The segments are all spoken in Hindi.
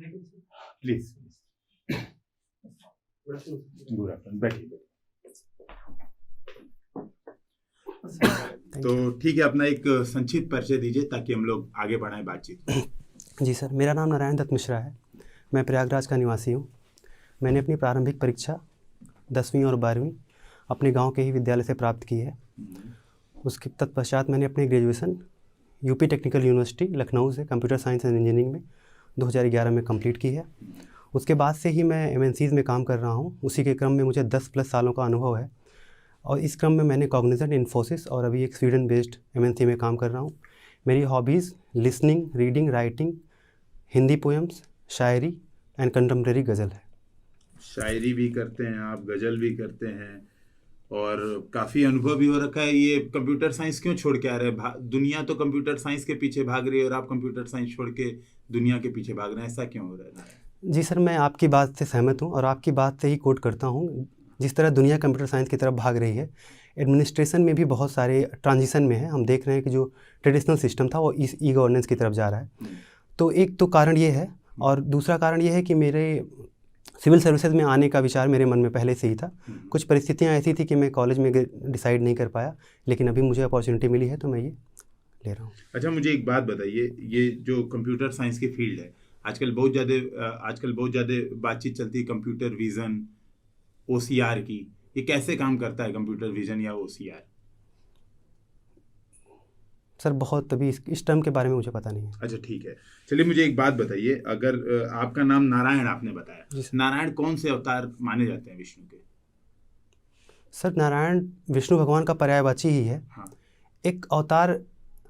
प्लीज गुड आफ्टरनून, बैठिए। तो ठीक है, अपना एक संक्षिप्त परिचय दीजिए ताकि हम लोग आगे बढ़ाएं बातचीत। जी सर, मेरा नाम नारायण दत्त मिश्रा है। मैं प्रयागराज का निवासी हूँ। मैंने अपनी प्रारंभिक परीक्षा 10वीं और 12वीं अपने गांव के ही विद्यालय से प्राप्त की है। उसके तत्पश्चात मैंने अपनी graduation UP technical university Lucknow से कंप्यूटर साइंस एंड इंजीनियरिंग में 2011 में कंप्लीट की है। उसके बाद से ही मैं एमएनसीज़ में काम कर रहा हूँ। उसी के क्रम में मुझे 10+ सालों का अनुभव है और इस क्रम में मैंने कॉग्निजेंट, इन्फोसिस और अभी एक स्वीडन बेस्ड एमएनसी में काम कर रहा हूँ। मेरी hobbies listening, reading, writing, Hindi poems, shayari and contemporary ghazal है। शायरी भी करते हैं आप, गज़ल भी करते हैं और काफ़ी अनुभव भी हो रखा है। ये कंप्यूटर साइंस क्यों छोड़ के आ रहे हैं? दुनिया तो कंप्यूटर साइंस के पीछे भाग रही है और आप कंप्यूटर साइंस छोड़ के दुनिया के पीछे भाग रहे हैं, ऐसा क्यों हो रहा है? जी सर, मैं आपकी बात से सहमत हूँ और आपकी बात से ही कोट करता हूँ। जिस तरह दुनिया कंप्यूटर साइंस की तरफ भाग रही है, एडमिनिस्ट्रेशन में भी बहुत सारे ट्रांजिशन में है। हम देख रहे हैं कि जो ट्रेडिशनल सिस्टम था वो इस ई गवर्नेंस की तरफ जा रहा है। तो एक तो कारण ये है और दूसरा कारण ये है कि मेरे सिविल सर्विसेज में आने का विचार मेरे मन में पहले से ही था। कुछ परिस्थितियाँ ऐसी थी कि मैं कॉलेज में डिसाइड नहीं कर पाया, लेकिन अभी मुझे अपॉर्चुनिटी मिली है तो मैं ये ले रहा हूँ। अच्छा, मुझे एक बात बताइए, ये जो कंप्यूटर साइंस की फील्ड है आजकल बहुत ज़्यादा बातचीत चलती है कंप्यूटर विज़न, OCR की। ये कैसे काम करता है कंप्यूटर विज़न या OCR? सर बहुत अभी इस टर्म के बारे में मुझे पता नहीं है। अच्छा ठीक है, चलिए मुझे एक बात बताइए, अगर आपका नाम नारायण आपने बताया, नारायण कौन से अवतार माने जाते हैं विष्णु के? सर नारायण विष्णु भगवान का पर्यायवाची ही है। हाँ। एक अवतार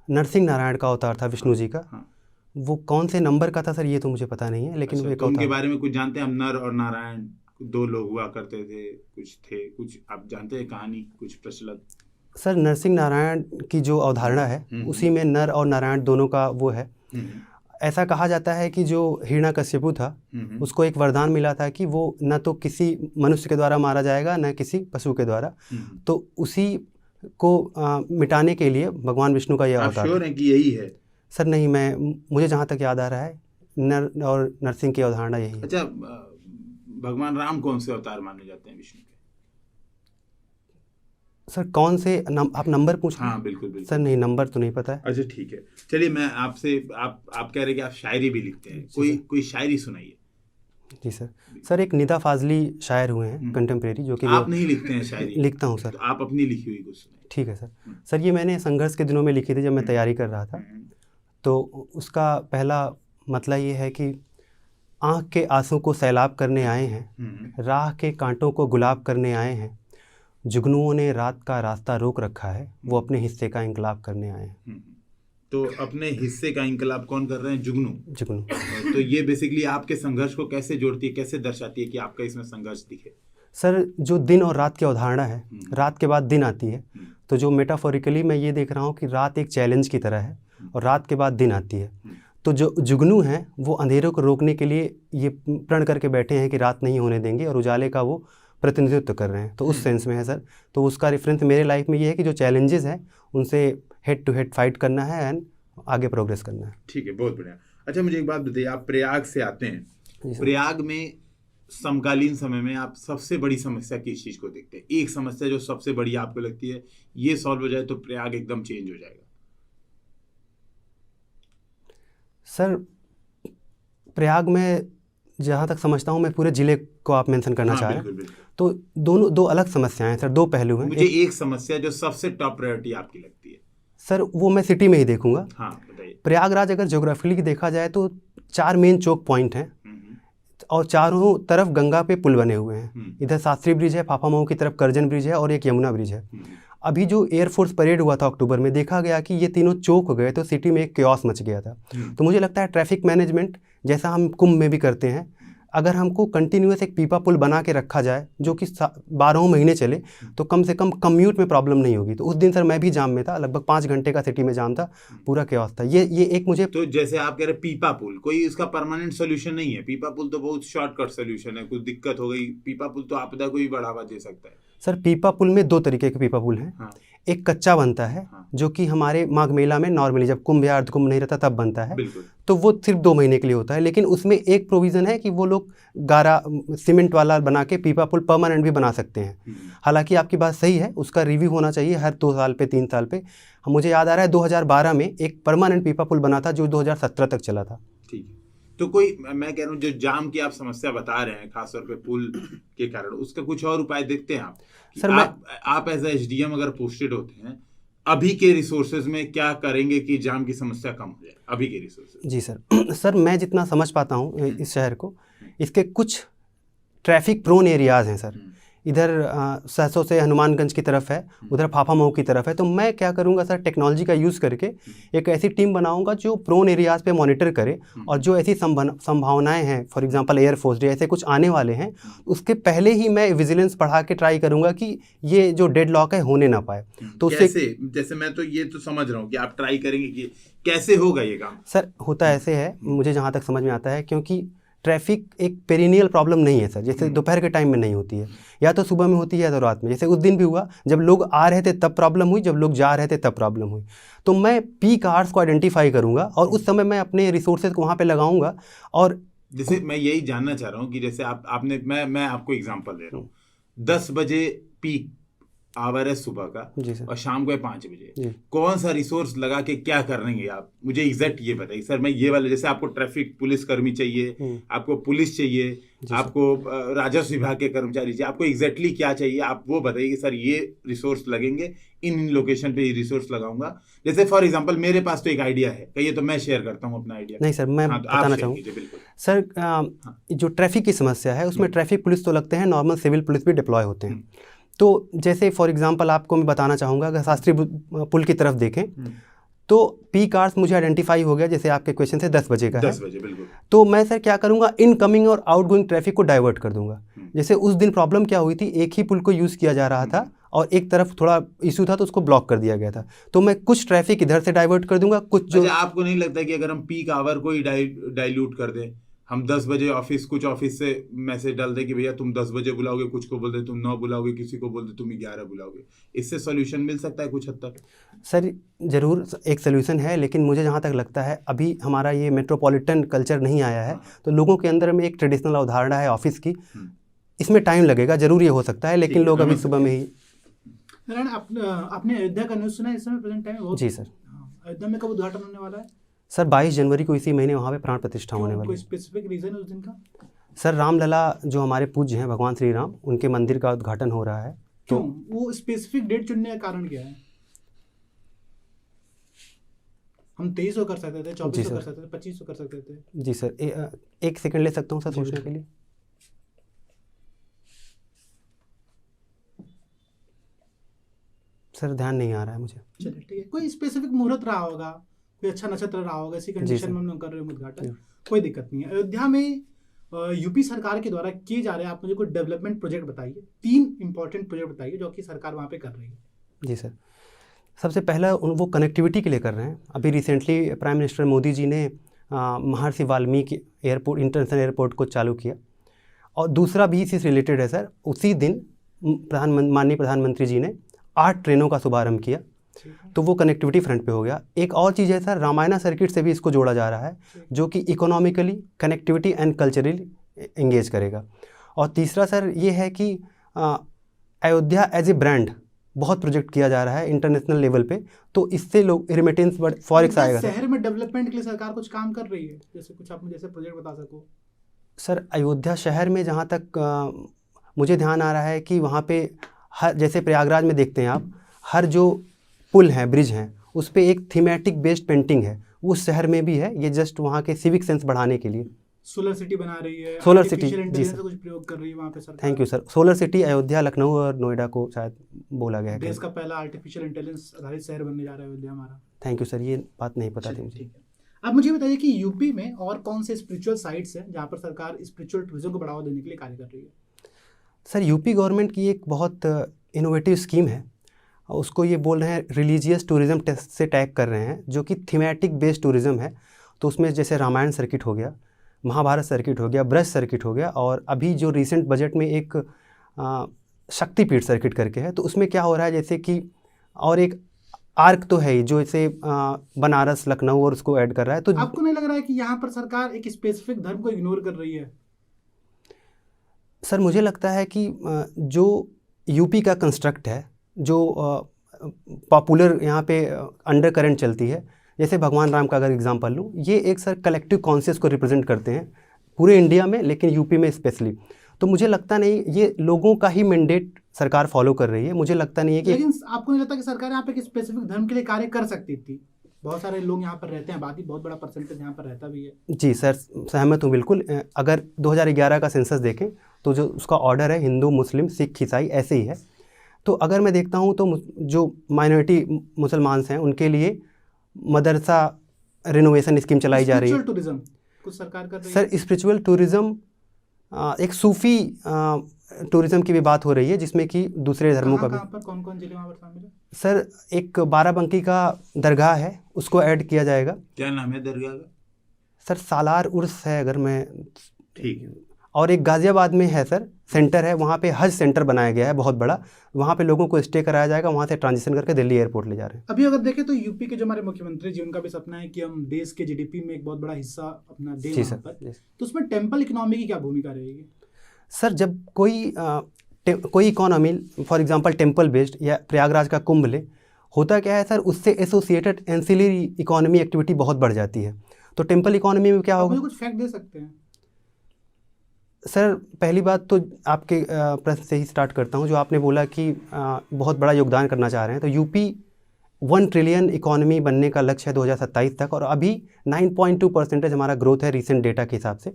नरसिंह नारायण का अवतार था विष्णु जी का। हाँ। वो कौन से नंबर का था सर ये तो मुझे पता नहीं है, लेकिन अच्छा, वो एक तो उनके बारे में कुछ जानते हैं? हम नर और नारायण 2 लोग हुआ करते थे, कुछ आप जानते हैं कहानी, कुछ प्रचलित? सर नरसिंह नारायण की जो अवधारणा है उसी में नर और नारायण दोनों का वो है। ऐसा कहा जाता है कि जो हिरण्यकश्यपु था उसको एक वरदान मिला था कि वो न तो किसी मनुष्य के द्वारा मारा जाएगा न किसी पशु के द्वारा। तो उसी को मिटाने के लिए भगवान विष्णु का यह अवतार। आप श्योर हैं कि यही है? सर नहीं, मुझे जहाँ तक याद आ रहा है नर और नरसिंह की अवधारणा यही है। अच्छा, भगवान राम कौन से अवतार माने जाते हैं विष्णु के? सर कौन से आप नंबर पूछ रहे हैं? हाँ बिल्कुल। सर नहीं, नंबर तो नहीं पता है। अच्छा ठीक है, चलिए मैं आपसे, आप कह रहे हैं कि आप शायरी भी लिखते हैं, कोई शायरी सुनाइए। जी सर एक निदा फाजली शायर हुए हैं कंटेम्प्रेरी, जो कि आप नहीं लिखते हैं शायरी? लिखता हूँ सर। तो आप अपनी लिखी हुई कुछ सुनाइए। ठीक है सर ये मैंने संघर्ष के दिनों में लिखी थी जब मैं तैयारी कर रहा था। तो उसका पहला मतलब ये है कि आँख के आंसू को सैलाब करने आए हैं, राह के कांटों को गुलाब करने आए हैं, जुगनुओं ने रात का रास्ता रोक रखा है, वो अपने हिस्से का इंकलाब करने आए हैं। तो अपने हिस्से का इंकलाब कौन कर रहे हैं? जुगनू। तो ये बेसिकली आपके संघर्ष को कैसे जोड़ती है, कैसे दर्शाती है कि आपका इसमें संघर्ष दिखे? सर जो दिन और रात की अवधारणा है, रात के बाद दिन आती है, तो जो मेटाफोरिकली मैं ये देख रहा हूँ कि रात एक चैलेंज की तरह है और रात के बाद दिन आती है। तो जो जुगनू हैं वो अंधेरों को रोकने के लिए ये प्रण करके बैठे हैं कि रात नहीं होने देंगे और उजाले का वो प्रतिनिधित्व कर रहे हैं। तो उस सेंस में है सर। तो उसका रेफरेंस मेरे लाइफ में ये है कि जो चैलेंजेस हैं उनसे हेड टू हेड फाइट करना है एंड आगे प्रोग्रेस करना है। ठीक है, बहुत बढ़िया। अच्छा मुझे एक बात बताइए, आप प्रयाग से आते हैं, प्रयाग में समकालीन समय में आप सबसे बड़ी समस्या किस चीज़ को देखते हैं? एक समस्या जो सबसे बड़ी आपको लगती है ये सॉल्व हो जाए तो प्रयाग एकदम चेंज हो जाएगा। सर प्रयाग में जहाँ तक समझता हूँ, मैं पूरे ज़िले को आप मेंशन करना चाह रहे हैं। तो दो अलग समस्याएं हैं सर, 2 पहलू हैं। मुझे एक समस्या जो सबसे टॉप प्रायोरिटी आपकी लगती है सर वो मैं सिटी में ही देखूंगा। हाँ बताइए। प्रयागराज अगर ज्योग्राफिकली देखा जाए तो 4 मेन चौक पॉइंट हैं और चारों तरफ गंगा पे पुल बने हुए हैं। इधर शास्त्री ब्रिज है, फाफामऊ की तरफ करजन ब्रिज है और एक यमुना ब्रिज है। अभी जो एयरफोर्स परेड हुआ था अक्टूबर में, देखा गया कि ये तीनों चौक हो गए तो सिटी में एक क्योस मच गया था। तो मुझे लगता है ट्रैफिक मैनेजमेंट जैसा हम कुंभ में भी करते हैं, अगर हमको कंटिन्यूस एक पीपा पुल बना के रखा जाए जो कि 12 महीने चले तो कम से कम कम्यूट में प्रॉब्लम नहीं होगी। तो उस दिन सर मैं भी जाम में था, लगभग 5 घंटे का सिटी में जाम था, पूरा क्योस था। ये एक मुझे, तो जैसे आप कह रहे पीपा पुल, कोई इसका परमानेंट सोल्यूशन नहीं है? पीपा पुल तो बहुत शॉर्टकट सोल्यूशन है, कुछ दिक्कत हो गई पीपा पुल तो आपदा को भी बढ़ावा दे सकता है। सर पीपा पुल में 2 तरीके के पीपा पुल हैं। एक कच्चा बनता है, हाँ। जो कि हमारे माघ मेला में नॉर्मली जब कुंभ या अर्धकुंभ नहीं रहता तब बनता है, बिल्कुल। तो वो सिर्फ 2 महीने के लिए होता है। लेकिन उसमें एक प्रोविज़न है कि वो लोग गारा सीमेंट वाला बना के पीपा पुल परमानेंट भी बना सकते हैं। हालांकि आपकी बात सही है, उसका रिव्यू होना चाहिए हर 2 साल पे 3 साल पे। मुझे याद आ रहा है 2012 में एक परमानेंट पीपा पुल बना था जो 2017 तक चला था। ठीक है, तो कोई मैं कह रहा हूँ जो जाम की आप समस्या बता रहे हैं खासतौर पे पुल के कारण, उसका कुछ और उपाय देखते हैं आप? सर, आप एज एचडीएम अगर पोस्टेड होते हैं, अभी के रिसोर्सेज में क्या करेंगे कि जाम की समस्या कम हो जाए अभी के रिसोर्सेज? जी सर सर मैं जितना समझ पाता हूँ इस शहर को, इसके कुछ ट्रैफिक प्रोन एरियाज़ हैं सर। इधर सहसों से हनुमानगंज की तरफ है, उधर फाफामऊ की तरफ है। तो मैं क्या करूँगा सर, टेक्नोलॉजी का यूज़ करके एक ऐसी टीम बनाऊँगा जो प्रोन एरियाज़ पे मॉनिटर करे, और जो ऐसी संभावनाएं हैं, फॉर एग्जांपल एयरफोर्स डे ऐसे कुछ आने वाले हैं, उसके पहले ही मैं विजिलेंस बढ़ा के ट्राई करूँगा कि ये जो डेडलॉक है होने ना पाए। तो उससे जैसे मैं तो ये तो समझ रहा हूँ कि आप ट्राई करेंगे कि कैसे होगा ये काम। सर होता ऐसे है, मुझे जहाँ तक समझ में आता है, क्योंकि ट्रैफिक एक पेरिनियल प्रॉब्लम नहीं है सर। जैसे दोपहर के टाइम में नहीं होती है, या तो सुबह में होती है या तो रात में। जैसे उस दिन भी हुआ, जब लोग आ रहे थे तब प्रॉब्लम हुई, जब लोग जा रहे थे तब प्रॉब्लम हुई। तो मैं पीक आवर्स को आइडेंटिफाई करूँगा और उस समय मैं अपने रिसोर्सेज को वहाँ पे लगाऊंगा। और जैसे मैं यही जानना चाह रहा हूँ कि जैसे आपने मैं आपको एग्जांपल दे रहा हूँ, 10 बजे पीक आवर है सुबह का, जी सर, और शाम को है 5 बजे, जी। कौन सा रिसोर्स लगा के क्या करेंगे आप? मुझे एग्जैक्ट ये बताइए सर। मैं ये वाले, जैसे आपको ट्रैफिक पुलिस कर्मी चाहिए, आपको पुलिस चाहिए, आपको राजस्व विभाग के कर्मचारी चाहिए, आपको एग्जैक्टली क्या चाहिए आप वो बताइए कि सर ये रिसोर्स लगेंगे, इन लोकेशन पे ये रिसोर्स लगाऊंगा। जैसे फॉर एग्जांपल मेरे पास तो एक आइडिया है, कहिए तो मैं शेयर करता हूँ अपना आइडिया। नहीं सर, मैं बताना चाहूँगा सर, जो ट्रैफिक की समस्या है उसमें ट्रैफिक पुलिस तो लगते हैं, नॉर्मल सिविल पुलिस भी डिप्लॉय होते हैं। तो जैसे फॉर एग्जांपल आपको मैं बताना चाहूँगा, अगर शास्त्री पुल की तरफ देखें तो पीक आवर्स मुझे आइडेंटिफाई हो गया, जैसे आपके क्वेश्चन से 10 बजे का है। 10 बजे बिल्कुल। तो मैं सर क्या करूँगा, इनकमिंग और आउटगोइंग ट्रैफिक को डाइवर्ट कर दूंगा। जैसे उस दिन प्रॉब्लम क्या हुई थी, एक ही पुल को यूज़ किया जा रहा था और एक तरफ थोड़ा इशू था तो उसको ब्लॉक कर दिया गया था। तो मैं कुछ ट्रैफिक इधर से डाइवर्ट कर दूंगा, कुछ जो। अच्छा, आपको नहीं लगता कि अगर हम पीक आवर को ही डाइल्यूट कर दें, हम 10 बजे कुछ ऑफिस से मैसेज डाल दें कि भैया तुम 10 बजे बुलाओगे, कुछ को बोल दे तुम 9 बुलाओगे, किसी को बोल दे तुम 11 बुलाओगे, इससे सॉल्यूशन मिल सकता है कुछ हद तक? सर ज़रूर एक सॉल्यूशन है, लेकिन मुझे जहाँ तक लगता है अभी हमारा ये मेट्रोपॉलिटन कल्चर नहीं आया है, तो लोगों के अंदर में एक ट्रेडिशनल अवधारणा है ऑफिस की, इसमें टाइम लगेगा, ज़रूर ये हो सकता है, लेकिन लोग अभी सुबह में ही। आपने अयोध्या का न्यूज़ सुना है इस समय प्रेजेंट टाइम में? जी सर। अयोध्या में कब उद्घाटन होने वाला है सर? 22 जनवरी को इसी महीने वहाँ पे प्राण प्रतिष्ठा होने वाली है। कोई स्पेसिफिक रीजन है उस दिन का? सर रामलला जो हमारे पूज्य हैं भगवान श्री राम, उनके मंदिर का उद्घाटन हो रहा है। तो वो स्पेसिफिक डेट चुनने का कारण क्या है? हम 23 को कर सकते थे, 24 को कर सकते थे, 25 को कर सकते थे। जी सर, एक सेकंड ले सकता हूँ सर सोचने के लिए? सर ध्यान नहीं आ रहा है मुझे। चलिए ठीक है, कोई स्पेसिफिक मुहूर्त रहा होगा, कोई अच्छा नक्षत्र रहा होगा, इसी कंडीशन में हम लोग कर रहे हैं उद्घाटन, कोई दिक्कत नहीं है। अयोध्या में यूपी सरकार के द्वारा किए जा रहे हैं, आप मुझे कोई डेवलपमेंट प्रोजेक्ट बताइए, 3 इंपॉर्टेंट प्रोजेक्ट बताइए जो कि सरकार वहाँ पे कर रही है। जी सर, सबसे पहला वो कनेक्टिविटी के लिए कर रहे हैं। अभी recently prime minister Modi ji ने महर्षि वाल्मीकि एयरपोर्ट, इंटरनेशनल एयरपोर्ट को चालू किया। और दूसरा भी इसी से रिलेटेड है सर, उसी दिन माननीय प्रधानमंत्री जी ने 8 ट्रेनों का शुभारंभ किया, तो वो कनेक्टिविटी फ्रंट पे हो गया। एक और चीज़ है सर, रामायणा सर्किट से भी इसको जोड़ा जा रहा है, जो कि economically, connectivity and culturally engage करेगा। और तीसरा सर ये है कि अयोध्या एज ए ब्रांड बहुत प्रोजेक्ट किया जा रहा है इंटरनेशनल लेवल पे, तो इससे लोग रेमिटेंस फॉरेक्स आएगा। शहर में डेवलपमेंट के लिए सरकार कुछ काम कर रही है, जैसे कुछ आप मुझे जैसे प्रोजेक्ट बता सको? सर अयोध्या शहर में जहाँ तक मुझे ध्यान आ रहा है कि वहाँ पे हर, जैसे प्रयागराज में देखते हैं आप, हर जो पुल हैं, ब्रिज हैं, उस पर एक थीमेटिक बेस्ड पेंटिंग है, उस शहर में भी है। ये जस्ट वहाँ के सिविक सेंस बढ़ाने के लिए सोलर सिटी बना रही है, सोलर सिटी, जी सर, कुछ प्रयोग कर रही है वहाँ पे सरकार। Thank you sir. Solar city Ayodhya, Lucknow और नोएडा को शायद बोला गया है। देश का पहला आर्टिफिशियल इंटेलिजेंस आधारित शहर बनने जा रहा है अयोध्या हमारा। थैंक यू सर, ये बात नहीं पता थी मुझे। ठीक है, अब मुझे बताइए कि यूपी में और कौन से स्पिरिचुअल साइट्स हैं जहाँ पर सरकार स्पिरिचुअल टूरिज्म को बढ़ावा देने के लिए कार्य कर रही है? सर यूपी गवर्नमेंट की एक बहुत इनोवेटिव स्कीम है, उसको ये बोल रहे हैं रिलीजियस टूरिज्म से टैग कर रहे हैं, जो कि थीमेटिक बेस्ड टूरिज्म है। तो उसमें जैसे रामायण सर्किट हो गया, महाभारत सर्किट हो गया, ब्रज सर्किट हो गया, और अभी जो रिसेंट बजट में एक शक्तिपीठ सर्किट करके है, तो उसमें क्या हो रहा है, जैसे कि और एक आर्क तो है ही जो इसे बनारस, लखनऊ और उसको ऐड कर रहा है। तो आपको नहीं लग रहा है कि यहाँ पर सरकार एक स्पेसिफिक धर्म को इग्नोर कर रही है? सर मुझे लगता है कि जो यूपी का कंस्ट्रक्ट है, जो पॉपुलर यहाँ पे अंडर करंट चलती है, जैसे भगवान राम का अगर एग्जांपल लूँ, ये एक सर कलेक्टिव कॉन्शियस को रिप्रेजेंट करते हैं पूरे इंडिया में, लेकिन यूपी में स्पेशली। तो मुझे लगता नहीं ये लोगों का ही मैंडेट सरकार फॉलो कर रही है। मुझे लगता नहीं है कि, लेकिन आपको नहीं लगता कि सरकार यहाँ पे एक स्पेसिफिक धर्म के लिए कार्य कर सकती थी? बहुत सारे लोग यहाँ पर रहते हैं, बाकी बहुत बड़ा परसेंटेज यहाँ पर रहता भी है। जी सर, सहमत हूँ बिल्कुल। अगर 2011 का सेंसस देखें तो जो उसका ऑर्डर है हिंदू, मुस्लिम, सिख, ईसाई ऐसे ही है। तो अगर मैं देखता हूँ तो जो माइनॉरिटी मुसलमान हैं उनके लिए मदरसा रिनोवेशन स्कीम चलाई जा रही है। स्पिरिचुअल टूरिज्म कुछ सरकार कर रही है? सर स्पिरिचुअल टूरिज्म, एक सूफी टूरिज्म की भी बात हो रही है, जिसमें कि दूसरे धर्मों का भी। कहाँ पर कौन कौन जिले वहाँ पर शामिल है? सर एक बाराबंकी का दरगाह है, उसको ऐड किया जाएगा। क्या नाम है दरगाह का? सर सालार उर्स है अगर मैं, ठीक है। और एक गाज़ियाबाद में है सर, सेंटर है, वहाँ पे हज सेंटर बनाया गया है बहुत बड़ा, वहाँ पे लोगों को स्टे कराया जाएगा, वहाँ से ट्रांजिशन करके दिल्ली एयरपोर्ट ले जा रहे हैं। अभी अगर देखें तो यूपी के जो हमारे मुख्यमंत्री जी, उनका भी सपना है कि हम देश के जीडीपी में एक बहुत बड़ा हिस्सा अपना दें जी वहाँ सर, पर। तो उसमें टेम्पल इकोनॉमी की क्या भूमिका रहेगी? सर जब कोई economy for example temple based या प्रयागराज का कुंभ ले, होता क्या है सर, उससे एसोसिएटेड एंसिलरी इकोनॉमी एक्टिविटी बहुत बढ़ जाती है। तो टेम्पल इकोनॉमी में क्या होगा? कुछ फैक्ट दे सकते हैं? सर पहली बात तो आपके प्रश्न से ही स्टार्ट करता हूं, जो आपने बोला कि बहुत बड़ा योगदान करना चाह रहे हैं। तो यूपी 1 ट्रिलियन इकोनॉमी बनने का लक्ष्य है 2027 तक, और अभी 9.2% हमारा ग्रोथ है रिसेंट डेटा के हिसाब से।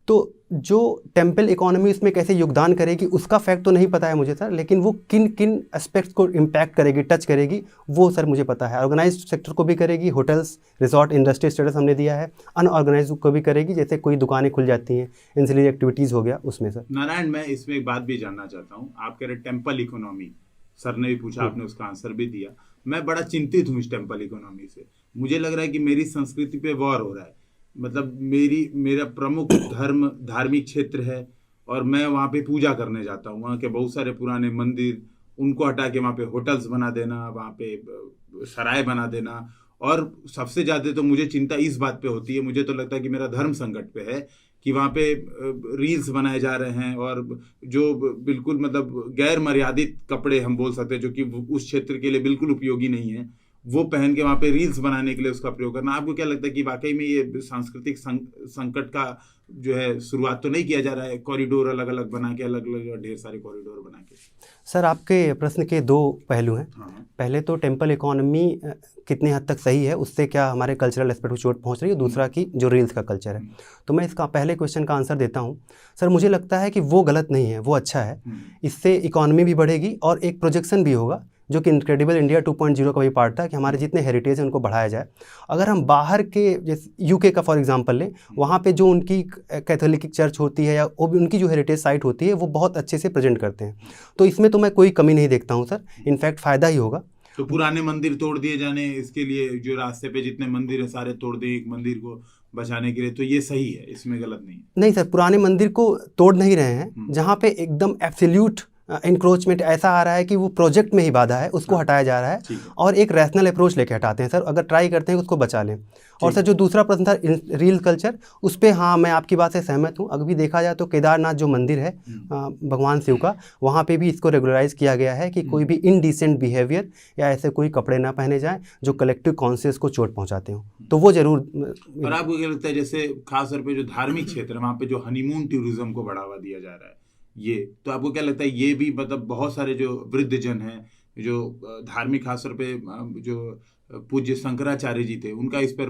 तो जो टेम्पल इकोनॉमी उसमें कैसे योगदान करेगी उसका फैक्ट तो नहीं पता है मुझे सर, लेकिन वो किन किन एस्पेक्ट्स को इम्पैक्ट करेगी, टच करेगी, वो सर मुझे पता है। ऑर्गेनाइज्ड सेक्टर को भी करेगी, होटल्स, रिजॉर्ट, इंडस्ट्री स्टेटस हमने दिया है, अनऑर्गेनाइज्ड को भी करेगी, जैसे कोई दुकानें खुल जाती हैं, एंसिलरी एक्टिविटीज़ हो गया उसमें सर। नारायण, मैं इसमें एक बात भी जानना चाहता हूँ। आप कह रहे टेम्पल इकोनॉमी, सर ने भी पूछा, आपने उसका आंसर भी दिया। मैं बड़ा चिंतित हूँ इस टेम्पल इकोनॉमी से। मुझे लग रहा है कि मेरी संस्कृति पे वॉर हो रहा है। मतलब मेरा प्रमुख धार्मिक क्षेत्र है और मैं वहाँ पे पूजा करने जाता हूँ। वहाँ के बहुत सारे पुराने मंदिर, उनको हटा के वहाँ पे होटल्स बना देना, वहाँ पे सराय बना देना। और सबसे ज़्यादा तो मुझे चिंता इस बात पे होती है, मुझे तो लगता है कि मेरा धर्म संकट पे है कि वहाँ पे रील्स बनाए जा रहे हैं और जो बिल्कुल मतलब गैर मर्यादित कपड़े हम बोल सकते हैं, जो कि उस क्षेत्र के लिए बिल्कुल उपयोगी नहीं है, वो पहन के वहाँ पे रील्स बनाने के लिए उसका प्रयोग करना। आपको क्या लगता है कि वाकई में ये सांस्कृतिक संकट का जो है शुरुआत तो नहीं किया जा रहा है? कॉरिडोर अलग अलग बना के, अलग अलग ढेर सारे कॉरिडोर बना के। सर आपके प्रश्न के 2 पहलू हैं। हाँ। पहले तो टेम्पल इकोनॉमी कितने हद तक सही है, उससे क्या हमारे कल्चरल एस्पेक्ट को चोट पहुंच रही है। दूसरा कि जो रील्स का कल्चर है, तो मैं इसका पहले क्वेश्चन का आंसर देता हूं। सर मुझे लगता है कि वो गलत नहीं है, वो अच्छा है। इससे इकोनॉमी भी बढ़ेगी और एक प्रोजेक्शन भी होगा, जो कि इनक्रेडिबल इंडिया 2.0 का भी पार्ट था, कि हमारे जितने हेरिटेज हैं उनको बढ़ाया जाए। अगर हम बाहर के जैसे यूके का फॉर एग्जांपल लें, वहाँ पे जो उनकी कैथोलिक चर्च होती है या उनकी जो हेरिटेज साइट होती है, वो बहुत अच्छे से प्रेजेंट करते हैं। तो इसमें तो मैं कोई कमी नहीं देखता हूँ सर, इनफैक्ट फ़ायदा ही होगा। तो पुराने मंदिर तोड़ दिए जाने, इसके लिए जो रास्ते पे जितने मंदिर है सारे तोड़ दें एक मंदिर को बचाने के लिए, तो ये सही है, इसमें गलत नहीं है? नहीं सर, पुराने मंदिर को तोड़ नहीं रहे हैं। जहाँ पे एकदम एब्सोल्यूट इंक्रोचमेंट ऐसा आ रहा है कि वो प्रोजेक्ट में ही बाधा है, उसको हटाया जा रहा है और एक रैशनल अप्रोच लेके हटाते हैं सर। अगर ट्राई करते हैं उसको बचा लें। और सर जो दूसरा प्रश्न था रील कल्चर, उस पर हाँ मैं आपकी बात से सहमत हूँ। अभी देखा जाए तो केदारनाथ जो मंदिर है भगवान शिव का, वहाँ पे भी इसको रेगुलराइज किया गया है कि कोई भी इनडिसेंट बिहेवियर या ऐसे कोई कपड़े ना पहने जाएं जो कलेक्टिव कॉन्शियस को चोट पहुँचाते हो, तो वो जरूर। और आपको क्या लगता है, जैसे खास तौर पर जो धार्मिक क्षेत्र है वहाँ पे जो हनीमून टूरिज्म को बढ़ावा दिया जा रहा है, ये तो आपको क्या लगता है ये भी मतलब बहुत सारे जो वृद्ध जन हैं, जो धार्मिक खास तौर पे जो पूज्य शंकराचार्य जी थे, उनका इस पर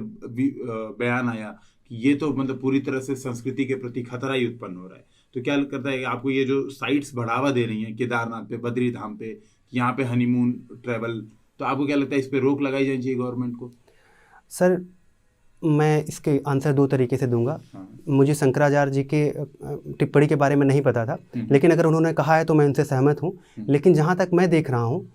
बयान आया कि ये तो मतलब पूरी तरह से संस्कृति के प्रति खतरा ही उत्पन्न हो रहा है। तो क्या करता है आपको ये जो साइट्स बढ़ावा दे रही हैं केदारनाथ पे, बद्री धाम पे, यहाँ पे हनीमून ट्रैवल, तो आपको क्या लगता है इस पर रोक लगाई जानी चाहिए गवर्नमेंट को? सर मैं इसके आंसर 2 तरीके से दूंगा। मुझे शंकराचार्य जी के टिप्पणी के बारे में नहीं पता था, लेकिन अगर उन्होंने कहा है तो मैं उनसे सहमत हूँ। लेकिन जहाँ तक मैं देख रहा हूँ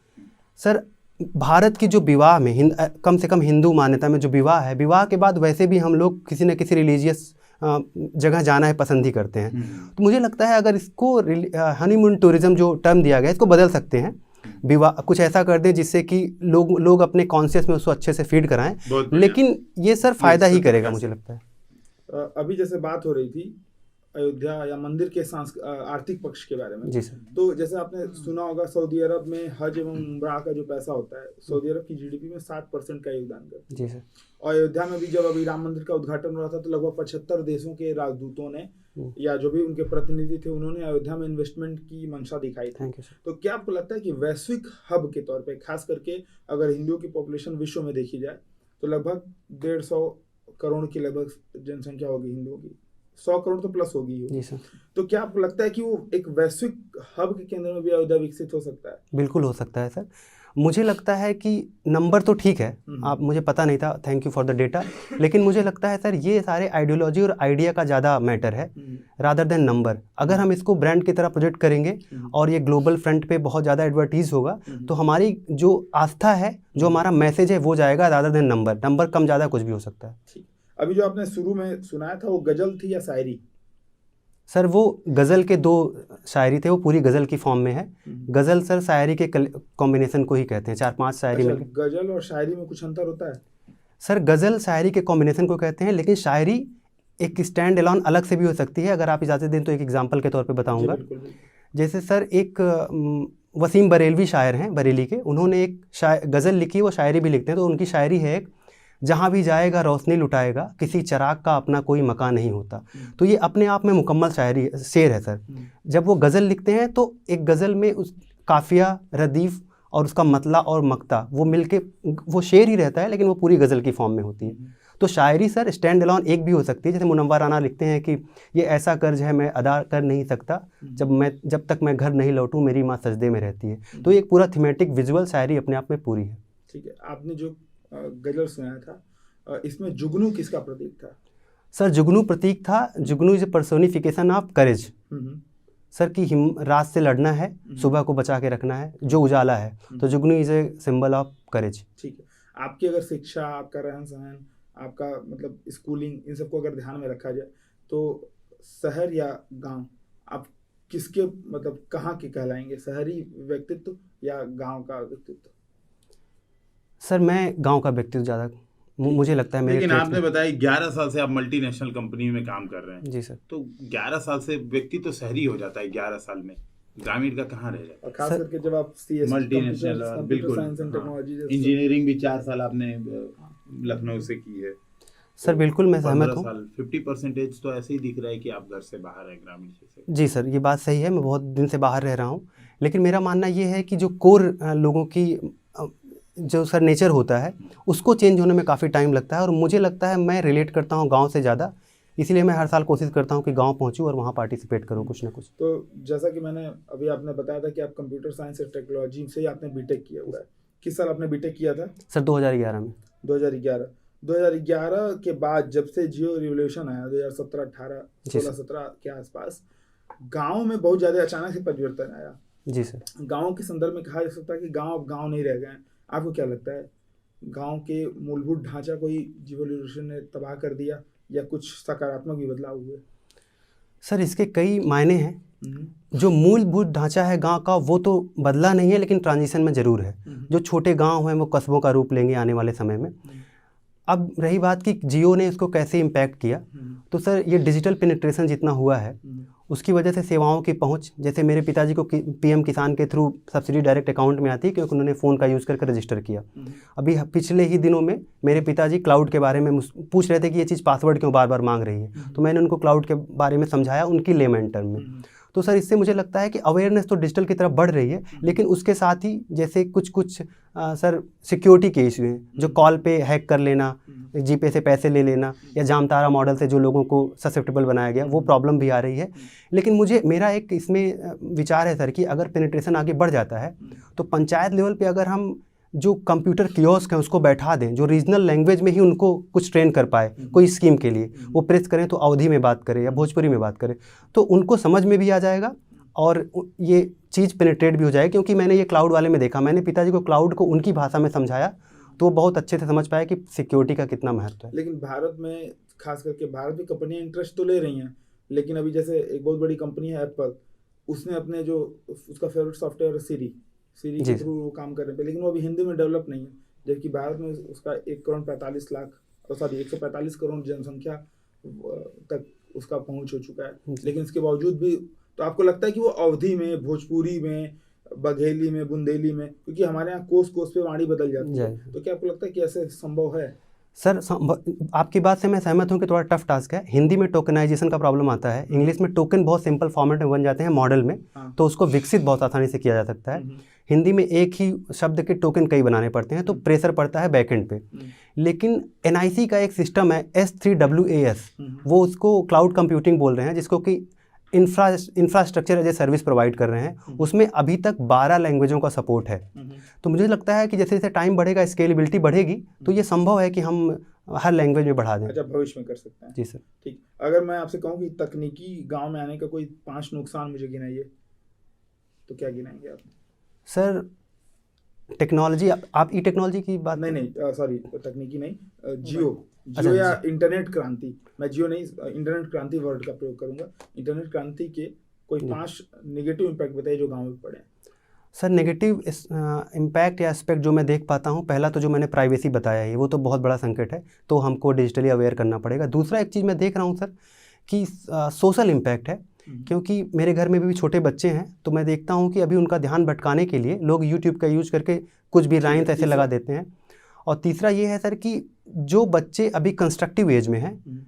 सर, भारत की जो विवाह में कम से कम हिंदू मान्यता में जो विवाह है, विवाह के बाद वैसे भी हम लोग किसी न किसी रिलीजियस जगह जाना है पसंद ही करते हैं। तो मुझे लगता है अगर इसको हनीमून टूरिज्म जो टर्म दिया गया है, इसको बदल सकते हैं विवाह कुछ ऐसा कर दें जिससे कि लोग अपने कॉन्शियस में उसको अच्छे से फीड कराएं, लेकिन ये सर फायदा ही करेगा मुझे लगता है। अभी जैसे बात हो रही थी अयोध्या या मंदिर के आर्थिक पक्ष के बारे में, जी सर। तो जैसे आपने सुना होगा सऊदी अरब में हज एवं उम्रा का जो पैसा होता है, सऊदी अरब की जीडीपी में 7% का योगदान करता है। जी सर। और अयोध्या में भी जब अभी राम मंदिर का उद्घाटन हो रहा था तो लगभग 75 देशों के राजदूतों ने या जो भी उनके प्रतिनिधि थे उन्होंने अयोध्या में इन्वेस्टमेंट की मंशा दिखाई थी। तो क्या आपको लगता है कि वैश्विक हब के तौर पे, खास करके अगर हिंदुओं की पॉपुलेशन विश्व में देखी जाए तो लगभग 150 करोड़ की लगभग जनसंख्या होगी हिंदुओं की, 100 करोड़ तो प्लस होगी जी सर। तो क्या आपको लगता है कि वो एक वैश्विक हब के केंद्र में भी अयोध्या विकसित हो सकता है? बिल्कुल हो सकता है सर। मुझे लगता है कि नंबर तो ठीक है, आप मुझे पता नहीं था, thank you for the data, लेकिन मुझे लगता है सर ये सारे आइडियोलॉजी और आइडिया का ज़्यादा मैटर है रादर देन नंबर। अगर हम इसको ब्रांड की तरह प्रोजेक्ट करेंगे और ये ग्लोबल फ्रंट पे बहुत ज़्यादा एडवर्टीज होगा तो हमारी जो आस्था है, जो हमारा मैसेज है वो जाएगा रादर देन नंबर। नंबर कम ज़्यादा कुछ भी हो सकता है। अभी जो आपने शुरू में सुनाया था वो गजल थी या शायरी? सर वो गज़ल के 2 शायरी थे, वो पूरी गज़ल की फॉर्म में है। गज़ल सर शायरी के कॉम्बिनेशन को ही कहते हैं, 4-5 शायरी अच्छा, मिलकर। गजल और शायरी में कुछ अंतर होता है? सर गज़ल शायरी के कॉम्बिनेशन को कहते हैं, लेकिन शायरी एक स्टैंड अलोन अलग से भी हो सकती है। अगर आप इजाज़त दें तो एक एग्जांपल के तौर पे बताऊंगा। जैसे सर एक वसीम बरेलवी शायर हैं बरेली के, उन्होंने एक गज़ल लिखी, वो शायरी भी लिखते हैं। तो उनकी शायरी है एक, जहाँ भी जाएगा रोशनी लुटाएगा, किसी चिराग का अपना कोई मकान नहीं होता। तो ये अपने आप में मुकम्मल शायरी शेर है सर। जब वो गज़ल लिखते हैं तो एक गज़ल में उस काफिया, रदीफ़ और उसका मतला और मक्ता वो मिलके वो शेर ही रहता है, लेकिन वो पूरी गज़ल की फॉर्म में होती है। तो शायरी सर स्टैंड अलोन एक भी हो सकती है। जैसे मुनव्वर राना लिखते हैं कि ये ऐसा कर्ज है मैं अदा कर नहीं सकता, जब तक मैं घर नहीं लौटूं मेरी माँ सजदे में रहती है। तो ये एक पूरा थीमेटिक विजुअल शायरी अपने आप में पूरी है। ठीक है, आपने जो गजल सुनाया था इसमें जुगनू किसका प्रतीक था? सर जुगनू प्रतीक था, जुगनू is a personification of courage. Sir की रात से लड़ना है, सुबह को बचा के रखना है, जो उजाला है। तो जुगनू is a symbol of courage. ठीक है, आपकी अगर शिक्षा, आपका रहन सहन, आपका मतलब स्कूलिंग, इन सबको अगर ध्यान में रखा जाए तो शहर या गांव, आप किसके मतलब कहाँ के कहलाएंगे, शहरी व्यक्तित्व या गांव का व्यक्तित्व? सर मैं गांव का व्यक्तित्व ज़्यादा मुझे लगता है मेरे। लेकिन आपने बताया 11 साल से आप मल्टीनेशनल कंपनी में काम कर रहे हैं। जी सर। तो 11 साल से व्यक्ति तो शहरी हो जाता है 11 साल में, ग्रामीण का कहाँ रह जाता है? खास करके जब आप मल्टीनेशनल, बिल्कुल, इंजीनियरिंग भी 4 साल आपने लखनऊ से की है। सर बिल्कुल मैं सहमत हूँ। 50% तो ऐसे ही दिख रहा है कि आप घर से बाहर हैं ग्रामीण से। जी सर, ये बात सही है, मैं बहुत दिन से बाहर रह रहा हूँ। लेकिन मेरा मानना ये है कि जो कोर लोगों की जो सर नेचर होता है उसको चेंज होने में काफ़ी टाइम लगता है। और मुझे लगता है मैं रिलेट करता हूँ गांव से ज़्यादा, इसीलिए मैं हर साल कोशिश करता हूँ कि गांव पहुँचूँ और वहाँ पार्टिसिपेट करूँ कुछ ना कुछ। तो जैसा कि मैंने अभी आपने बताया था कि आप कंप्यूटर साइंस और टेक्नोलॉजी से ही आपने बीटेक किया हुआ है। किस साल आपने बीटेक किया था? सर 2011 में। 2011 के बाद जब से जियो रिवोल्यूशन आया 2017, 18, 16, 17 के आसपास, गाँव में बहुत ज़्यादा अचानक से परिवर्तन आया। जी सर। गाँव के संदर्भ में कहा जा सकता है कि गाँव अब गाँव नहीं रह गए। आपको क्या लगता है, गांव के मूलभूत ढांचा कोई जियो रिवोल्यूशन ने तबाह कर दिया या कुछ सकारात्मक भी बदलाव हुए? सर इसके कई मायने हैं। जो मूलभूत ढांचा है गांव का वो तो बदला नहीं है, लेकिन ट्रांजिशन में ज़रूर है। जो छोटे गांव हैं वो कस्बों का रूप लेंगे आने वाले समय में। अब रही बात कि जियो ने इसको कैसे इम्पैक्ट किया, तो सर ये डिजिटल पेनिट्रेशन जितना हुआ है उसकी वजह से सेवाओं की पहुंच, जैसे मेरे पिताजी को पीएम किसान के थ्रू सब्सिडी डायरेक्ट अकाउंट में आती है क्योंकि उन्होंने फ़ोन का यूज़ करके रजिस्टर किया। अभी पिछले ही दिनों में मेरे पिताजी क्लाउड के बारे में पूछ रहे थे कि ये चीज़ पासवर्ड क्यों बार बार मांग रही है, तो मैंने उनको क्लाउड के बारे में समझाया उनकी लेमन टर्म में। तो सर इससे मुझे लगता है कि अवेयरनेस तो डिजिटल की तरफ बढ़ रही है, लेकिन उसके साथ ही जैसे कुछ सर सिक्योरिटी के इशू हैं, जो कॉल पे हैक कर लेना, जीपे से पैसे ले लेना, या जामतारा मॉडल से जो लोगों को ससेप्टेबल बनाया गया, वो प्रॉब्लम भी आ रही है। लेकिन मेरा एक इसमें विचार है सर कि अगर पेनिट्रेशन आगे बढ़ जाता है तो पंचायत लेवल पे अगर हम जो कंप्यूटर कियोस्क हैं उसको बैठा दें, जो रीजनल लैंग्वेज में ही उनको कुछ ट्रेन कर पाए कोई स्कीम के लिए, वो प्रेस करें तो अवधी में बात करें या भोजपुरी में बात करें, तो उनको समझ में भी आ जाएगा और ये चीज़ पेनिट्रेट भी हो जाएगी। क्योंकि मैंने ये क्लाउड वाले में देखा, मैंने पिताजी को क्लाउड को उनकी भाषा में समझाया तो वो बहुत अच्छे से समझ पाए कि सिक्योरिटी का कितना महत्व है। लेकिन भारत में, खास करके भारत में कंपनियां इंटरेस्ट तो ले रही हैं, लेकिन अभी जैसे एक बहुत बड़ी कंपनी है एप्पल, उसने अपने जो उसका फेवरेट सॉफ्टवेयर सीरी के थ्रू वो काम कर रहे हैं, लेकिन वो अभी हिंदी में डेवलप नहीं है, जबकि भारत में उसका 145 करोड़ जनसंख्या तक उसका पहुंच हो चुका है। लेकिन इसके बावजूद भी तो आपको लगता है कि वो अवधी में, भोजपुरी में, बघेली में, बुंदेली में, क्योंकि हमारे यहाँ कोस कोस पे वाणी बदल जाती है, तो क्या आपको लगता है कि ऐसे संभव है? सर आपकी बात से मैं सहमत हूँ कि थोड़ा टफ टास्क है। हिंदी में टोकनाइजेशन का प्रॉब्लम आता है, इंग्लिश में टोकन बहुत सिंपल फॉर्मेट में बन जाते हैं मॉडल में, तो उसको विकसित बहुत आसानी से किया जा सकता है। हिंदी में एक ही शब्द के टोकन कई बनाने पड़ते हैं, तो प्रेशर पड़ता है बैकएंड पे। लेकिन NIC का एक सिस्टम है S3WAS, वो उसको क्लाउड कंप्यूटिंग बोल रहे हैं, जिसको कि infrastructure as a service provide कर रहे हैं। उसमें अभी तक 12 लैंग्वेजों का सपोर्ट है। तो मुझे लगता है कि जैसे जैसे टाइम बढ़ेगा, स्केलेबिलिटी बढ़ेगी, तो ये संभव है कि हम हर लैंग्वेज में बढ़ा दें। अच्छा, भविष्य में कर सकते हैं। जी सर। ठीक, अगर मैं आपसे कहूँ कि तकनीकी गांव में आने का कोई 5 नुकसान मुझे गिनाइए, तो क्या गिनाएंगे आप? सर टेक्नोलॉजी, आप ई टेक्नोलॉजी की बात नहीं सॉरी, तकनीकी नहीं, जियो या इंटरनेट क्रांति। मैं जियो नहीं, इंटरनेट क्रांति वर्ड का प्रयोग करूंगा। इंटरनेट क्रांति के कोई 5 नेगेटिव इम्पैक्ट बताइए जो गाँव में पड़े। सर नेगेटिव इम्पैक्ट या एस्पेक्ट जो मैं देख पाता हूँ, पहला तो जो मैंने प्राइवेसी बताया है, वो तो बहुत बड़ा संकट है, तो हमको डिजिटली अवेयर करना पड़ेगा। दूसरा एक चीज़ मैं देख रहा हूँ सर कि सोशल इम्पैक्ट है, क्योंकि मेरे घर में भी छोटे बच्चे हैं, तो मैं देखता हूँ कि अभी उनका ध्यान भटकाने के लिए लोग यूट्यूब का यूज करके कुछ भी राइम्स ऐसे लगा देते हैं। और तीसरा ये है सर कि जो बच्चे अभी कंस्ट्रक्टिव एज में हैं,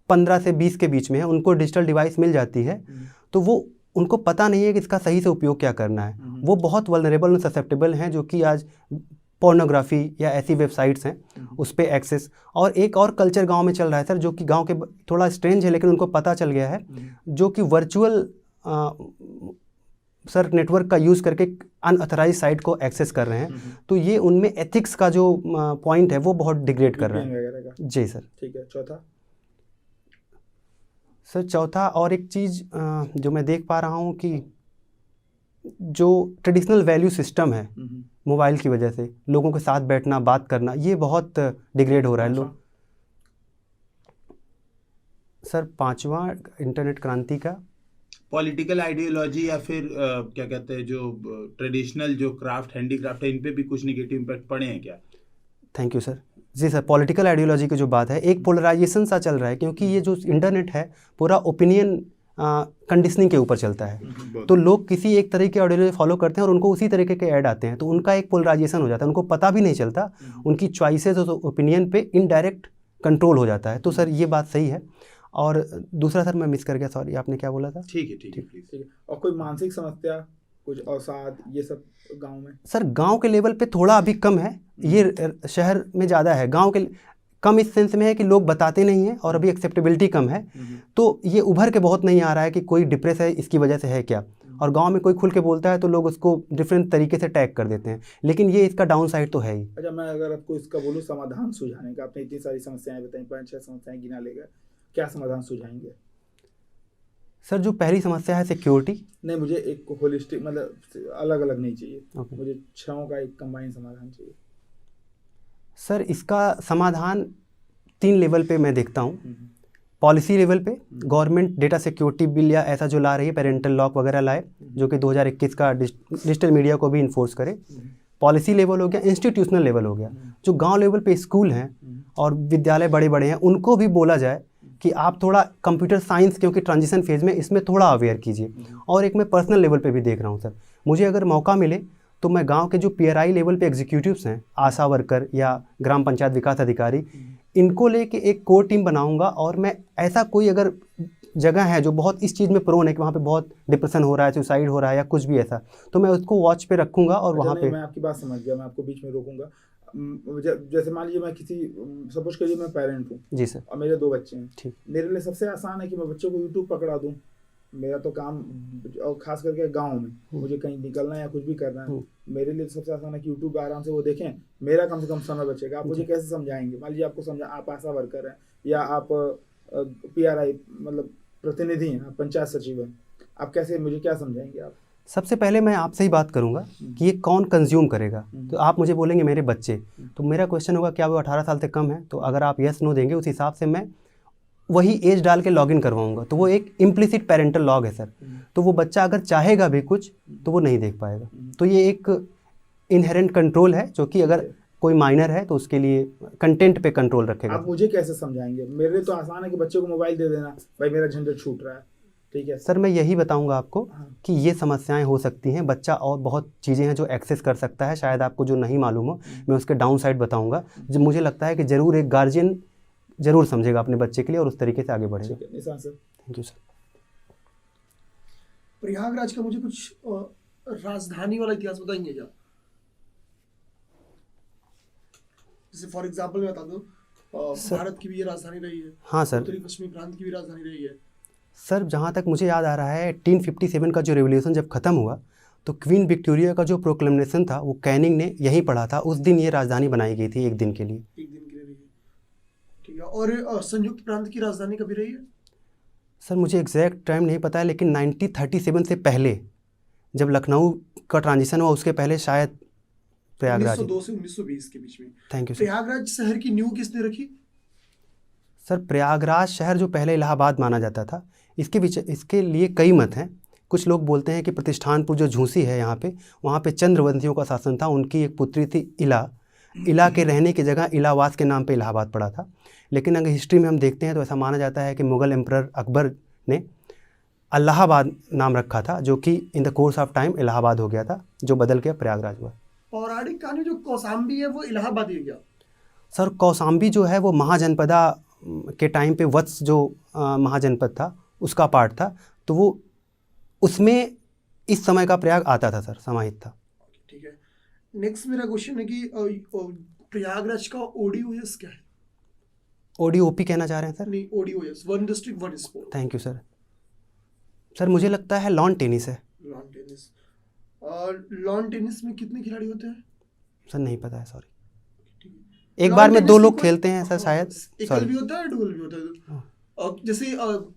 15 से 20 के बीच में है, उनको डिजिटल डिवाइस मिल जाती है, तो वो उनको पता नहीं है कि इसका सही से उपयोग क्या करना है। वो बहुत वल्नरेबल और ससेप्टेबल हैं, जो कि आज पोर्नोग्राफी या ऐसी वेबसाइट्स हैं उस पर एक्सेस। और एक और कल्चर गांव में चल रहा है सर, जो कि गांव के थोड़ा स्ट्रेंज है, लेकिन उनको पता चल गया है, जो कि वर्चुअल सर नेटवर्क का यूज़ करके अनऑथराइज साइट को एक्सेस कर रहे हैं। तो ये उनमें एथिक्स का जो पॉइंट है वो बहुत डिग्रेड कर रहा है। जी सर। ठीक है, चौथा सर, चौथा और एक चीज़ जो मैं देख पा रहा हूँ कि जो ट्रेडिशनल वैल्यू सिस्टम है, मोबाइल की वजह से लोगों के साथ बैठना, बात करना, ये बहुत डिग्रेड हो रहा है। लोग सर, 5वां इंटरनेट क्रांति का पॉलिटिकल आइडियोलॉजी या फिर क्या कहते हैं, जो ट्रेडिशनल जो क्राफ्ट, हैंडीक्राफ्ट है, इन पे भी कुछ नेगेटिव इम्पैक्ट पड़े हैं क्या? Thank you sir. जी सर, पॉलिटिकल आइडियोलॉजी की जो बात है, एक पोलराइजेशन सा चल रहा है, क्योंकि ये जो इंटरनेट है पूरा ओपिनियन कंडीशनिंग के ऊपर चलता है। तो लोग किसी एक तरह की आइडियोलॉजी फॉलो करते हैं और उनको उसी तरीके के ऐड आते हैं, तो उनका एक पोलराइजेशन हो जाता है, उनको पता भी नहीं चलता, उनकी चॉइसेस और ओपिनियन पे इनडायरेक्ट कंट्रोल हो जाता है। तो सर ये बात सही है। और दूसरा सर मैं मिस कर गया, सॉरी, आपने क्या बोला था? ठीक है प्लीज। और कोई मानसिक समस्या, कुछ अवसाद, ये सब गांव में? सर गांव के लेवल पे थोड़ा अभी कम है, ये शहर में ज़्यादा है। गांव के कम इस सेंस में है कि लोग बताते नहीं हैं और अभी एक्सेप्टेबिलिटी कम है, तो ये उभर के बहुत नहीं आ रहा है कि कोई डिप्रेस है, इसकी वजह से है क्या। और गांव में कोई खुल के बोलता है तो लोग उसको डिफरेंट तरीके से टैग कर देते हैं, लेकिन ये इसका डाउन साइड तो है ही। अच्छा, मैं अगर आपको इसका बोलूँ समाधान सुझाने का, आपने इतनी सारी समस्याएं बताई, 5-6 समस्याएं गिना लेगा, क्या समाधान सुझाएंगे? सर जो पहली समस्या है सिक्योरिटी, नहीं, मुझे एक होलिस्टिक, मतलब अलग अलग नहीं चाहिए, मुझे 6 का एक कंबाइन समाधान चाहिए। सर इसका समाधान 3 लेवल पे मैं देखता हूँ। पॉलिसी लेवल पे गवर्नमेंट डेटा सिक्योरिटी बिल या ऐसा जो ला रही है, पेरेंटल लॉक वगैरह लाए, जो कि 2021 का डिजिटल मीडिया को भी इन्फोर्स करे। पॉलिसी लेवल हो गया, इंस्टीट्यूशनल लेवल हो गया, जो गांव लेवल पे स्कूल हैं और विद्यालय बड़े बड़े हैं, उनको भी बोला जाए कि आप थोड़ा कंप्यूटर साइंस, क्योंकि ट्रांजिशन फेज में, इसमें थोड़ा अवेयर कीजिए। और एक मैं पर्सनल लेवल पे भी देख रहा हूँ सर, मुझे अगर मौका मिले तो मैं गांव के जो PRI लेवल पे एग्जीक्यूटिव्स हैं, आशा वर्कर या ग्राम पंचायत विकास अधिकारी, इनको लेके एक कोर टीम बनाऊंगा। और मैं ऐसा कोई अगर जगह है जो बहुत इस चीज़ में प्रोन है कि वहाँ पे बहुत डिप्रेशन हो रहा है, सुसाइड हो रहा है या कुछ भी ऐसा, तो मैं उसको वॉच पे रखूँगा। और वहाँ पे मैं आपकी बात समझ गया, मैं आपको बीच में रोकूंगा। जैसे मान लीजिए मैं किसी, सपोज करिए मैं पेरेंट हूँ जी सर, और मेरे 2 बच्चे हैं, ठीक, मेरे लिए सबसे आसान है कि मैं बच्चों को यूट्यूब पकड़ा दूँ। मेरा तो काम, और खास करके गांव में मुझे कहीं निकलना है या कुछ भी करना है, मेरे लिए सबसे आसान है कि यूट्यूब आराम से वो देखें, मेरा कम से कम समय बचेगा। आप मुझे कैसे समझाएंगे? मान लीजिए आपको समझा, आप आशा वर्कर हैं या आप PRI मतलब प्रतिनिधि हैं, आप पंचायत सचिव हैं, आप कैसे, मुझे क्या समझाएंगे आप? सबसे पहले मैं आपसे ही बात करूंगा कि ये कौन कंज्यूम करेगा। तो आप मुझे बोलेंगे मेरे बच्चे, तो मेरा क्वेश्चन होगा क्या वो 18 साल से कम है? तो अगर आप यस नो देंगे, उस हिसाब से मैं वही एज डाल के लॉगिन करवाऊंगा, तो वो एक इम्प्लिसिट पेरेंटल लॉग है सर। तो वो बच्चा अगर चाहेगा भी कुछ तो वो नहीं देख पाएगा। तो ये एक इनहेरेंट कंट्रोल है जो कि अगर कोई माइनर है तो उसके लिए कंटेंट पे कंट्रोल रखेगा। आप मुझे कैसे समझाएंगे? मेरे तो आसान है कि बच्चे को मोबाइल दे देना, भाई मेरा झंझट छूट रहा है, ठीक है सर। मैं यही बताऊंगा आपको कि ये समस्याएं हो सकती हैं, बच्चा और बहुत चीज़ें हैं जो एक्सेस कर सकता है, शायद आपको जो नहीं मालूम हो, मैं उसके डाउन साइड बताऊंगा। जो मुझे लगता है कि ज़रूर एक गार्जियन ज़रूर समझेगा अपने बच्चे के लिए और उस तरीके से आगे बढ़ेगा। निशान sir. Thank you sir. Prayagraj का मुझे कुछ राजधानी वाला इतिहास बताएंगे क्या? जैसे फॉर एग्जांपल मैं बता दूं, भारत की भी ये राजधानी रही है। हाँ सर। उत्तरी पश्चिमी प्रांत की भी राजधानी रही है। सर जहाँ तक मुझे याद आ रहा है 1857 का जो रेवोल्यूशन जब ख़त्म हुआ तो क्वीन विक्टोरिया का जो प्रोक्लेमेशन था वो कैनिंग ने यहीं पढ़ा था, उस दिन ये राजधानी बनाई गई थी, एक दिन के लिए। एक दिन के लिए रही है, ठीक है। और संयुक्त प्रांत की राजधानी कभी रही है? सर मुझे एग्जैक्ट टाइम नहीं पता है, लेकिन 1937 से पहले जब लखनऊ का ट्रांजिशन हुआ उसके पहले शायद प्रयागराज। 1902 से 1920 के बीच में। Thank you sir. प्रयागराज शहर की नींव किसने रखी? सर प्रयागराज शहर जो पहले इलाहाबाद माना जाता था, इसके लिए कई मत हैं। कुछ लोग बोलते हैं कि प्रतिष्ठानपुर जो झूंसी है यहाँ पे, वहाँ पे चंद्रवंशियों का शासन था, उनकी एक पुत्री थी इला के रहने की जगह इलाहाबाद के नाम पे इलाहाबाद पड़ा था। लेकिन अगर हिस्ट्री में हम देखते हैं तो ऐसा माना जाता है कि मुग़ल एम्परर अकबर ने अलाहाबाद नाम रखा था, जो कि in the course of time Allahabad हो गया था, जो बदल के प्रयागराज हुआ। पौराणिक कहानी जो कौसाम्बी है वो इलाहाबाद ही गया। सर कौसाम्बी जो है वो महाजनपदा के टाइम पे वत्स जो महाजनपद था उसका पार्ट था, तो वो उसमें इस समय का प्रयाग आता था सर, समाहित था। ठीक है। नेक्स्ट मेरा क्वेश्चन है कि प्रयागराज का ओडीओएस क्या है? ओडीओपी कहना चाह रहे हैं सर? नहीं, ODOS, one district one sport. Thank you sir. Sir मुझे लगता है लॉन टेनिस है। Lawn tennis. और लॉन टेनिस में कितने खिलाड़ी होते हैं? सर नहीं पता है, सॉरी। ठीक है। एक लॉन बार में टेनिस 2 में लोग कोई- खेलते हैं सर शायद। एकल भी होता है, डुअल भी होता है। जैसे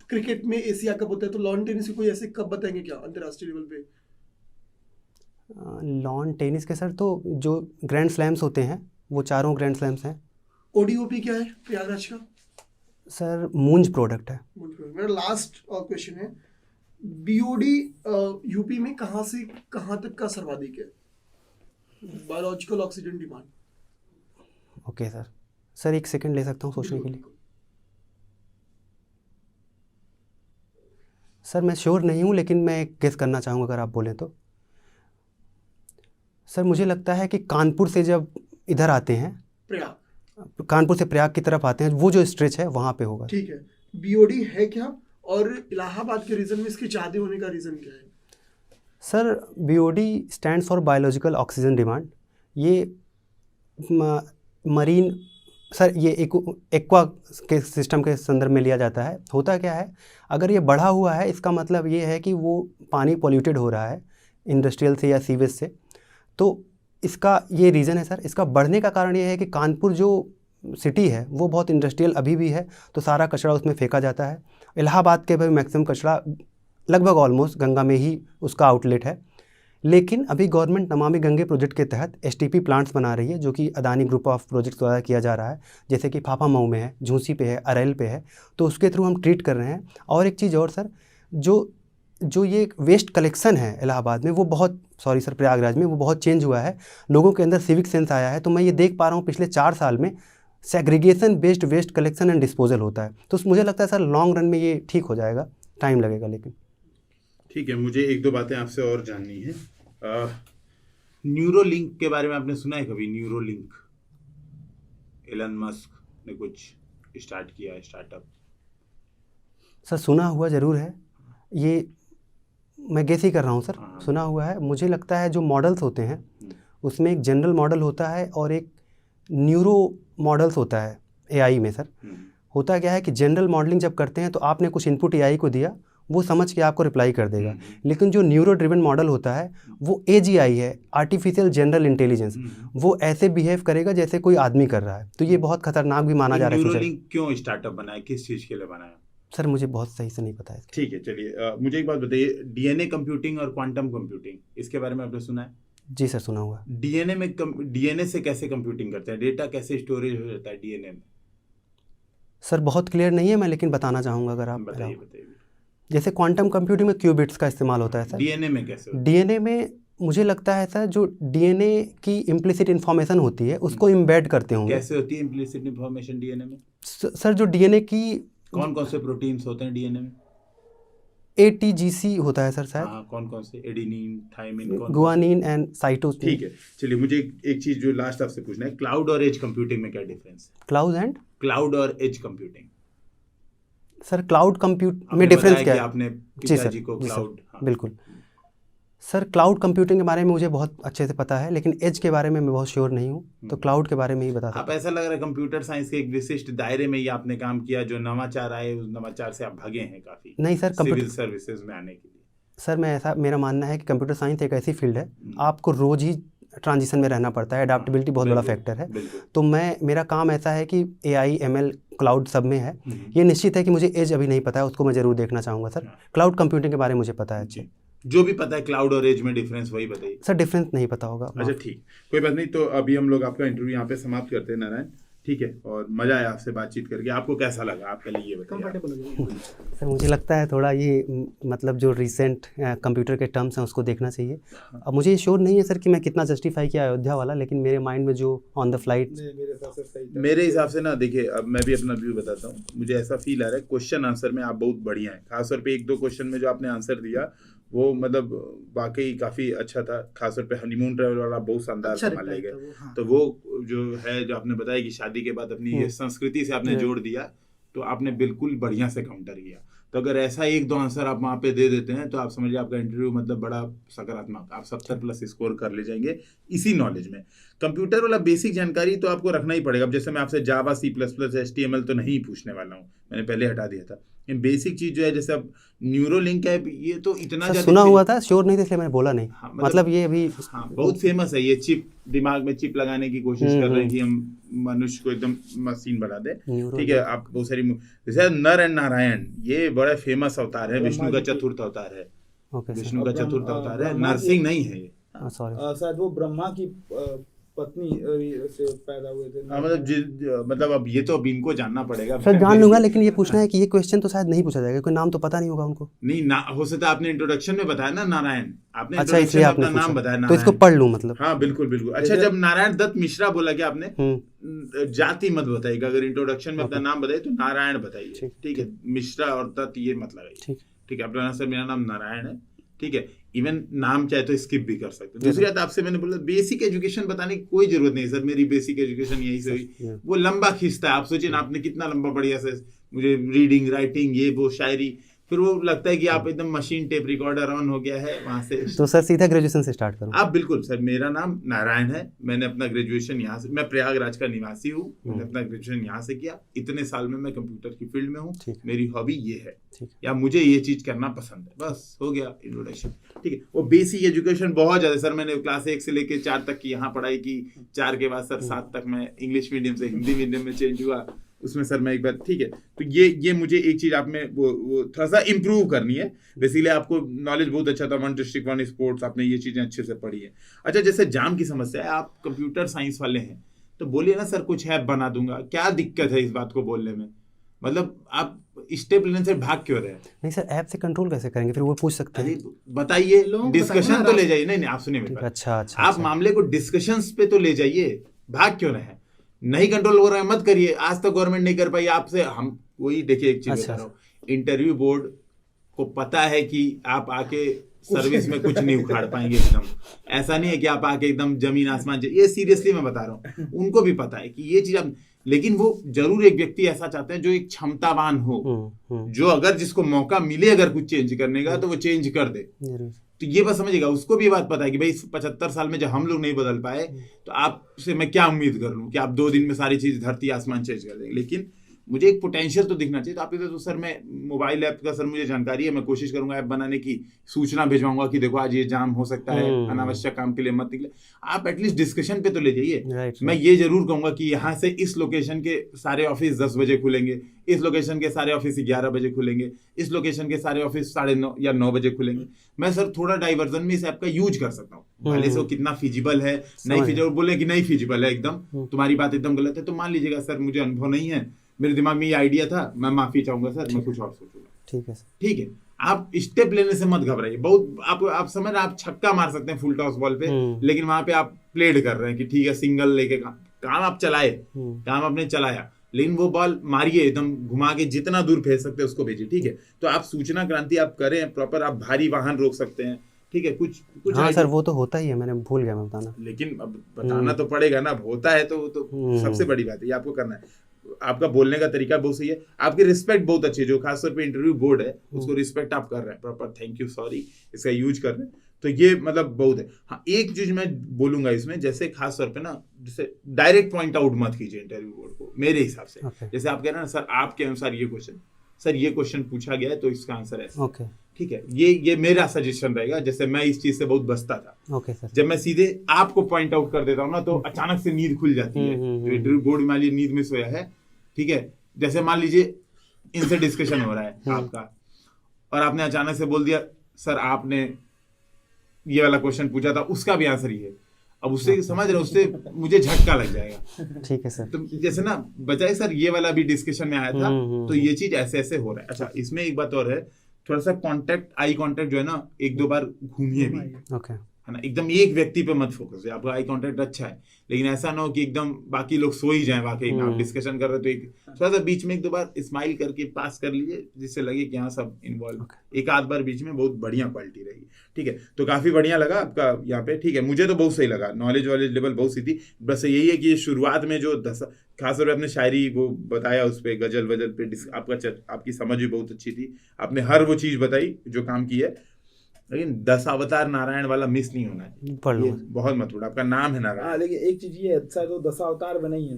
क्रिकेट में एशिया कप होता है, तो लॉन टेनिस के कोई ऐसे कप बताएंगे क्या अंतर्राष्ट्रीय लेवल पे? लॉन टेनिस के सर तो जो ग्रैंड स्लैम्स होते हैं वो 4 ग्रैंड स्लैम्स हैं। ओडीओपी क्या है प्रयागराज का? सर मूंज प्रोडक्ट है। मेरा लास्ट क्वेश्चन है, बीओडी यूपी में कहाँ से कहाँ तक का सर्वाधिक है? Biological oxygen demand. Okay sir. Sir 1 second ले सकता हूँ सोचने के लिए। सर मैं श्योर नहीं हूँ, लेकिन मैं एक गेस करना चाहूँगा अगर आप बोलें तो। सर मुझे लगता है कि कानपुर से जब इधर आते हैं, कानपुर से प्रयाग की तरफ आते हैं, वो जो स्ट्रेच है वहाँ पे होगा। ठीक है। बीओडी है क्या, और इलाहाबाद के रीजन में इसके ज़्यादा होने का रीज़न क्या है? Sir BOD stands for biological oxygen demand. ये मरीन सर ये एक्वा के सिस्टम के संदर्भ में लिया जाता है। होता क्या है, अगर ये बढ़ा हुआ है इसका मतलब ये है कि वो पानी पॉल्यूटेड हो रहा है इंडस्ट्रियल से या सीवेज से, तो इसका ये रीज़न है सर। इसका बढ़ने का कारण ये है कि कानपुर जो सिटी है वो बहुत इंडस्ट्रियल अभी भी है, तो सारा कचरा उसमें फेंका जाता है। इलाहाबाद के भी मैक्सिमम कचरा लगभग ऑलमोस्ट गंगा में ही उसका आउटलेट है। लेकिन अभी गवर्नमेंट नमामि गंगे प्रोजेक्ट के तहत एसटीपी प्लांट्स बना रही है, जो कि अदानी ग्रुप ऑफ प्रोजेक्ट्स द्वारा किया जा रहा है, जैसे कि फाफामऊ में है, झूंसी पे है, अरैल पे है, तो उसके थ्रू हम ट्रीट कर रहे हैं। और एक चीज़ और सर, जो ये वेस्ट कलेक्शन है इलाहाबाद में, वो बहुत सर प्रयागराज में वो बहुत चेंज हुआ है, लोगों के अंदर सिविक सेंस आया है। तो मैं ये देख पा रहा हूँ पिछले 4 साल में segregation based waste collection and disposal होता है। तो मुझे लगता है सर लॉन्ग रन में ये ठीक हो जाएगा, टाइम लगेगा लेकिन। ठीक है, मुझे 1-2 बातें आपसे और जाननी है। न्यूरोलिंक के बारे में आपने सुना है कभी? न्यूरोलिंक, एलन मस्क ने कुछ स्टार्ट किया है स्टार्टअप। सर सुना हुआ ज़रूर है, ये मैं गेस ही कर रहा हूँ सर। सुना हुआ है। मुझे लगता है जो मॉडल्स होते हैं उसमें एक जनरल मॉडल होता है और एक न्यूरो मॉडल्स होता है एआई में सर। होता क्या है कि जनरल मॉडलिंग जब करते हैं तो आपने कुछ इनपुट एआई को दिया, वो समझ के आपको रिप्लाई कर देगा। लेकिन जो न्यूरो ड्रिवन मॉडल होता है वो एजीआई है, आर्टिफिशियल जनरल इंटेलिजेंस, वो ऐसे बिहेव करेगा जैसे कोई आदमी कर रहा है। तो ये बहुत खतरनाक भी माना जा रहा है। न्यूरोलिंक क्यों स्टार्टअप बनाया, किस चीज़ के लिए बनाया? सर मुझे बहुत सही से नहीं पता है। ठीक है, चलिए मुझे एक बात बताइए, डीएनए कंप्यूटिंग और क्वांटम कंप्यूटिंग, इसके बारे में आपने सुना है? जी सर सुना हुआ। डीएनए से कैसे कंप्यूटिंग करते हैं, डेटा कैसे स्टोरेज हो जाता है डीएनए में? सर बहुत क्लियर नहीं है मैं, लेकिन बताना चाहूँगा अगर आप बताइए बताइए। जैसे क्वांटम कंप्यूटिंग में क्यूबिट्स का इस्तेमाल होता है सर। डीएनए में कैसे होता डीएनए में मुझे लगता है सर जो डीएनए की इम्प्लिसिट इन्फॉर्मेशन होती है उसको इम्बेड करते है? होंगे। कैसे होती है इम्प्लिसिट इन्फॉर्मेशन डीएनए में? सर जो डीएनए की कौन कौन से प्रोटीन्स होते हैं डीएनए में? ATGC होता है सर शायद। हाँ, कौन कौन से? एडेनिन, थाइमिन, कौन? Guanine and cytosine. ठीक है, चलिए मुझे एक चीज जो लास्ट आपसे पूछना है, क्लाउड और एज कंप्यूटिंग में क्या डिफरेंस है? क्लाउड और edge computing. Sir cloud compute में आपने डिफरेंस बताया क्या कि है? आपने जी सर, पिताजी को जी सर, क्लाउड, हाँ। बिल्कुल सर। क्लाउड कंप्यूटिंग के बारे में मुझे बहुत अच्छे से पता है, लेकिन एज के बारे में मैं बहुत श्योर नहीं हूँ, तो क्लाउड के बारे में ही बता सकता आप ऐसा लग रहा है कंप्यूटर साइंस के एक विशिष्ट दायरे में ही आपने काम किया, जो नवाचार आए उस नवाचार से आप भागे हैं काफी। नहीं सर, सिविल सर्विसेज में आने के लिए। सर मैं ऐसा, मेरा मानना है कि कंप्यूटर साइंस एक ऐसी फील्ड है आपको रोज़ ही ट्रांजिशन में रहना पड़ता है, अडेप्टेबिलिटी बहुत बड़ा फैक्टर है। तो मेरा काम ऐसा है कि AI ML क्लाउड सब में है। ये निश्चित है कि मुझे एज अभी नहीं पता है, उसको मैं ज़रूर देखना चाहूँगा सर। क्लाउड कंप्यूटिंग के बारे में मुझे पता है अच्छे। जो भी पता है क्लाउड और एज में डिफरेंस वही बताइए सर। डिफरेंस नहीं पता होगा। अच्छा ठीक, कोई बात नहीं। तो अभी हम लोग आपका इंटरव्यू यहाँ पे समाप्त करते हैं नारायण, ठीक है? और मजा आया आपसे बातचीत करके। आपको कैसा लगा? आप पहले ये बताइए। कंफर्टेबल हो जाए। सर मुझे लगता है थोड़ा ये मतलब जो रिसेंट कंप्यूटर के टर्म्स हैं उसको देखना चाहिए। अब मुझे श्योर नहीं है सर कि मैं कितना जस्टिफाई किया अयोध्या वाला, लेकिन मेरे माइंड में जो ऑन द फ्लाइट मेरे हिसाब से ना, देखिए अब मैं भी अपना व्यू बताता हूँ। मुझे ऐसा फील आ रहा है क्वेश्चन आंसर में आप बहुत बढ़िया है, खासतौर पे 1-2 क्वेश्चन में जो आपने आंसर दिया वो मतलब वाकई काफी अच्छा था। खासतौर पे हनीमून ट्रैवल वाला बहुत शानदार संभाल ले गए। तो वो जो है, जो आपने बताया कि शादी के बाद अपनी ये संस्कृति से आपने जोड़ दिया, तो आपने बिल्कुल बढ़िया से काउंटर किया। तो अगर ऐसा 1-2 आंसर आप वहाँ पे दे देते हैं तो आप समझिए आपका इंटरव्यू मतलब बड़ा सकारात्मक, आप 70+ स्कोर कर ले जाएंगे इसी नॉलेज में। कंप्यूटर वाला बेसिक जानकारी तो आपको रखना ही पड़ेगा। अब जैसे मैं आपसे जावा, C++, HTML तो नहीं पूछने वाला हूँ, मैंने पहले हटा दिया था। बेसिक चीज जो है, जैसे अब न्यूरोलिंक है, ये तो इतना ज्यादा सुना हुआ था, श्योर नहीं था इसलिए मैंने बोला नहीं। हाँ, मतलब ये अभी बहुत फेमस है। ये चिप, दिमाग में चिप लगाने की कोशिश कर रहे हैं कि हम मनुष्य को एकदम मशीन बना दे, ठीक है? आप बहुत सारी, जैसे नर एंड नारायण, ये बड़ा फेमस अवतार है, विष्णु का चतुर्थ अवतार है। विष्णु का चतुर्थ अवतार है, नरसिंह नहीं है ये। शायद वो ब्रह्मा की पत्नी से पैदा हुए थे। मतलब अब ये तो अब इनको जानना पड़ेगा। सर जान लूंगा, लेकिन ये पूछना है कि ये क्वेश्चन तो शायद नहीं पूछा जाएगा, कोई नाम तो पता नहीं होगा उनको। नहीं ना, हो सकता है आपने इंट्रोडक्शन में बताया ना नारायण, आपने अच्छा इसलिए आपने अपना नाम बताया, तो इसको पढ़ लूं मतलब। हाँ बिल्कुल बिल्कुल। अच्छा, जब नारायण दत्त मिश्रा बोला कि आपने जाति मत बताइएगा, अगर इंट्रोडक्शन में अपना नाम बताइए तो नारायण बताइए, ठीक है? मिश्रा और दत्त ये मत लगाइए, ठीक है? अपना सर मेरा नाम नारायण है, ठीक है? इवन नाम चाहे तो स्किप भी कर सकते हैं। दूसरी बात, आपसे मैंने बोला बेसिक एजुकेशन बताने की कोई जरूरत नहीं सर, मेरी बेसिक एजुकेशन यही से हुई। वो लंबा खींचता है, आप सोचिए ना, आपने कितना लंबा बढ़िया से मुझे रीडिंग, राइटिंग, ये वो शायरी, फिर वो लगता है कि आप एकदम मशीन टेप रिकॉर्डर ऑन हो गया है वहां से। तो सर सीधा ग्रेजुएशन से स्टार्ट करूं? आप बिल्कुल सर, मेरा नाम नारायण है, मैंने अपना ग्रेजुएशन यहाँ से, मैं प्रयागराज का निवासी हूँ, मैंने अपना ग्रेजुएशन यहाँ से किया। इतने साल में मैं कंप्यूटर की फील्ड में हूँ, मेरी हॉबी ये है, या मुझे ये चीज करना पसंद है, बस हो गया इंट्रोडक्शन, ठीक है? वो बेसिक एजुकेशन बहुत ज्यादा सर, मैंने क्लास 1 से लेकर 4 तक की यहाँ पढ़ाई की, 4 के बाद सर 7 तक मैं इंग्लिश मीडियम से हिंदी मीडियम में चेंज हुआ, उसमें सर मैं एक बार, ठीक है? तो ये मुझे एक चीज आप में वो थोड़ा सा इम्प्रूव करनी है। बेसिकली आपको नॉलेज बहुत अच्छा था, 1 डिस्ट्रिक्ट 1 स्पोर्ट्स, आपने ये चीजें अच्छे से पढ़ी है। अच्छा, जैसे जाम की समस्या है, आप कंप्यूटर साइंस वाले हैं, तो बोलिए ना सर कुछ ऐप बना दूंगा, क्या दिक्कत है इस बात को बोलने में? मतलब आप स्टेप लेने से भाग क्यों रहे? नहीं सर, ऐप से कंट्रोल कैसे करेंगे, फिर वो पूछ सकते हैं। बताइए, डिस्कशन तो ले जाइए। नहीं आप सुनिए मेरी बात। अच्छा, आप मामले को डिस्कशंस पे तो ले जाइए, भाग क्यों रहे हैं? नहीं कंट्रोल हो रहा है मत करिए। आज तक गवर्नमेंट नहीं कर पाई आपसे, हम वही देखिए, एक चीज बता रहा हूँ, इंटरव्यू बोर्ड को पता है कि आप आके सर्विस में कुछ नहीं उखाड़ पाएंगे एकदम। ऐसा नहीं है कि आप आके एकदम जमीन आसमान, ये सीरियसली मैं बता रहा हूँ, उनको भी पता है कि ये चीज आप, लेकिन वो जरूर एक व्यक्ति ऐसा चाहते हैं जो एक क्षमतावान हो, जो अगर जिसको मौका मिले अगर कुछ चेंज करने का तो वो चेंज कर दे। तो ये बस समझिएगा, उसको भी ये बात पता है कि भाई 75 साल में जब हम लोग नहीं बदल पाए तो आपसे मैं क्या उम्मीद कर लूं कि आप 2 दिन में सारी चीज धरती आसमान चेंज कर देंगे। लेकिन मुझे एक पोटेंशियल तो दिखना चाहिए। तो आप इधर तो सर मैं मोबाइल ऐप का सर मुझे जानकारी है, मैं कोशिश करूंगा ऐप बनाने की, सूचना भिजवाऊंगा कि देखो आज ये जाम हो सकता है, अनावश्यक काम के लिए मत निकले। आप एटलीस्ट डिस्कशन पे तो ले जाइए। मैं ये जरूर कहूंगा कि यहाँ से इस लोकेशन के सारे ऑफिस 10 बजे खुलेंगे, इस लोकेशन के सारे ऑफिस 11 बजे खुलेंगे, इस लोकेशन के सारे ऑफिस 9:30 या 9 बजे खुलेंगे। मैं सर थोड़ा डाइवर्जन में इस ऐप का यूज कर सकता हूँ, भले से कितना फिजिबल है, नहीं फिजिबल, बोले कि नहीं फिजिबल है एकदम, तुम्हारी बात एकदम गलत है, तो मान लीजिएगा सर मुझे अनुभव नहीं है, मेरे दिमाग में ये आइडिया था, मैं माफी चाहूंगा सर, मैं कुछ और सोचूंगा। ठीक है सर। ठीक है, आप स्टेप लेने से मत घबराइए। बहुत आप समझ रहे हैं, आप छक्का मार सकते हैं फुल टॉस बॉल पे, लेकिन वहां पे आप प्लेड कर रहे हैं कि ठीक है सिंगल लेके काम आप चलाए, काम आपने चलाया, लेकिन वो बॉल मारिए एकदम घुमा के, जितना दूर भेज सकते हैं उसको भेजिए। ठीक है, तो आप सूचना क्रांति आप करें प्रॉपर, आप भारी वाहन रोक सकते हैं। ठीक है, कुछ हाँ सर, वो तो होता ही है, मैंने भूल गया मैं बताना, लेकिन अब बताना तो पड़ेगा ना, होता है तो सबसे बड़ी बात है, ये आपको करना है। आपका बोलने का तरीका बहुत सही है, आपकी रिस्पेक्ट बहुत अच्छी है, जो खासतौर पे इंटरव्यू बोर्ड है उसको रिस्पेक्ट आप कर रहे हैं, प्रॉपर थैंक यू सॉरी इसका यूज कर रहे हैं, तो ये मतलब बहुत है। हाँ, एक चीज मैं बोलूंगा इसमें, जैसे खासतौर पे ना, जैसे डायरेक्ट पॉइंट आउट मत कीजिए इंटरव्यू बोर्ड को मेरे हिसाब से। जैसे आप कह रहे हैं ना सर आपके अनुसार ये क्वेश्चन, सर ये क्वेश्चन पूछा गया है तो इसका आंसर है। ठीक है, ये मेरा सजेशन रहेगा। जैसे मैं इस चीज से बहुत बचता था। Okay sir. जब मैं सीधे आपको पॉइंट आउट कर देता हूँ ना, तो अचानक से नींद खुल जाती है। तो इंटरव्यू बोर्ड में नींद में सोया है, ठीक है, जैसे मान लीजिए इनसे डिस्कशन हो रहा है आपका, और आपने अचानक से बोल दिया सर आपने ये वाला क्वेश्चन पूछा था उसका भी आंसर ये है। अब उससे समझ रहे, उससे मुझे झटका लग जाएगा। ठीक है सर। तो जैसे ना बजाय सर ये वाला भी डिस्कशन में आया था, तो ये चीज ऐसे ऐसे हो रहा है। अच्छा, इसमें एक बात और है, थोड़ा सा कांटेक्ट, आई कांटेक्ट जो है ना, एक दो बार घूमिए भी। ओके, है ना, एकदम एक व्यक्ति पे मत फोकस है। आपका आई कांटेक्ट अच्छा है, लेकिन ऐसा ना हो कि एकदम बाकी लोग सो ही जाएं वाकई में, आप डिस्कशन कर रहे हो तो एक थोड़ा सा बीच में एक दो बार स्माइल करके पास कर लीजिए, जिससे लगे कि हाँ सब इन्वॉल्व। एक आध बार बीच में बहुत बढ़िया क्वालिटी रहेगी। ठीक है, तो काफी बढ़िया लगा आपका यहाँ पे। ठीक है, मुझे तो बहुत सही लगा, नॉलेज वॉलेज लेवल बहुत सी थी। बस यही है कि शुरुआत में जो खासतौर पर आपने शायरी वो बताया, उस पर गजल वजल पे आपकी समझ भी बहुत अच्छी थी। आपने हर वो चीज बताई जो काम की है, लेकिन 10 अवतार नारायण वाला मिस नहीं होना है। ये बहुत महत्वपूर्ण, आपका नाम है नारायण। हाँ, लेकिन एक चीज ये अच्छा है, तो 10 अवतार में नहीं है,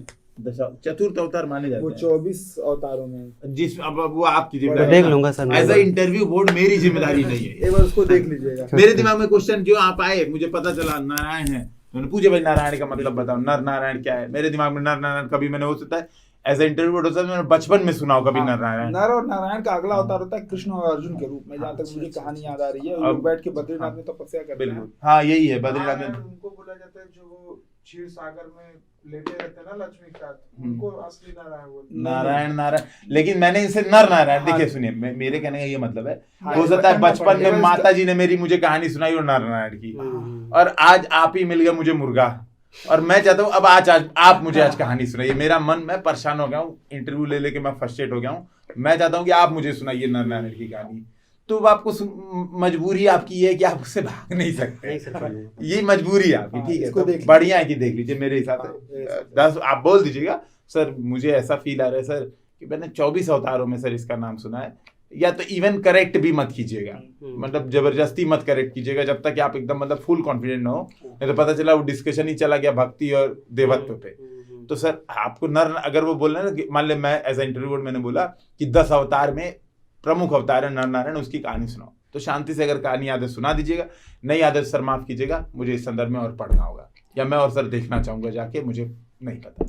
चतुर्थ अवतार माने जाते हैं। वो 24 अवतारों में, जिस अब वो आपकी जिम्मेदारी, देख लूंगा sir, as a interview board मेरी जिम्मेदारी नहीं है। एक बार उसको देख लीजिएगा। मेरे दिमाग में क्वेश्चन जो आप आए, मुझे पता चला नारायण है, मैंने पूछे भाई नारायण का मतलब बताओ, नर नारायण क्या है। मेरे दिमाग में नर नारायण कभी मैंने हो सकता है एज ए इंटरव्यू हो सकता है मैंने बचपन में सुना हो कभी नर नारायण। नर और नारायण का अगला अवतार होता है कृष्ण और अर्जुन के रूप में, जहाँ तक मुझे कहानी याद आ रही है। लोग बैठ के बद्रीनाथ में तपस्या करते हैं। हाँ, यही है बद्रीनाथ में। उनको बोला जाता है जो वो क्षीर सागर में लेटे रहते हैं ना लक्ष्मी के साथ, उनको असली नारायण बोलते हैं। नारायण, लेकिन मैंने इसे नर नारायण, देखिए सुनिए, मेरे कहने का ये मतलब है, हो सकता है बचपन में माता जी ने मेरी मुझे कहानी सुनाई और नर नारायण की, और आज आप ही मिल गए मुझे मुर्गा, और मैं चाहता हूँ अब आज आप मुझे आज कहानी सुनाइए। मेरा मन, मैं परेशान हो गया हूँ, इंटरव्यू ले लेके मैं फ्रस्ट्रेट हो गया हूँ। मैं चाहता हूँ कि आप मुझे सुनाइए नर नारायण की कहानी। तो आपको मजबूरी आपकी है कि आप उससे भाग नहीं सकते, ये मजबूरी है आपकी। ठीक है, तो बढ़िया है कि देख लीजिए। मेरे हिसाब से 10 आप बोल दीजिएगा सर, मुझे ऐसा फील आ रहा है सर कि मैंने 24 अवतारों में सर इसका नाम सुना है। या तो इवन करेक्ट भी मत कीजिएगा, मतलब जबरदस्ती मत करेक्ट कीजिएगा जब तक कि आप एकदम मतलब फुल कॉन्फिडेंट ना हो, नहीं तो पता चला वो डिस्कशन ही चला गया भक्ति और देवत्व पे। तो सर आपको नर, अगर वो बोल रहे हैं ना कि मान ले मैं एज ए इंटरव्यू मैंने बोला कि 10 अवतार में प्रमुख अवतार है नर नारायण, उसकी कहानी सुनाओ, तो शांति से अगर कहानी याद है सुना दीजिएगा, नहीं याद है सर माफ कीजिएगा, मुझे इस संदर्भ में और पढ़ना होगा, या मैं और सर देखना चाहूंगा जाके, मुझे नहीं पता।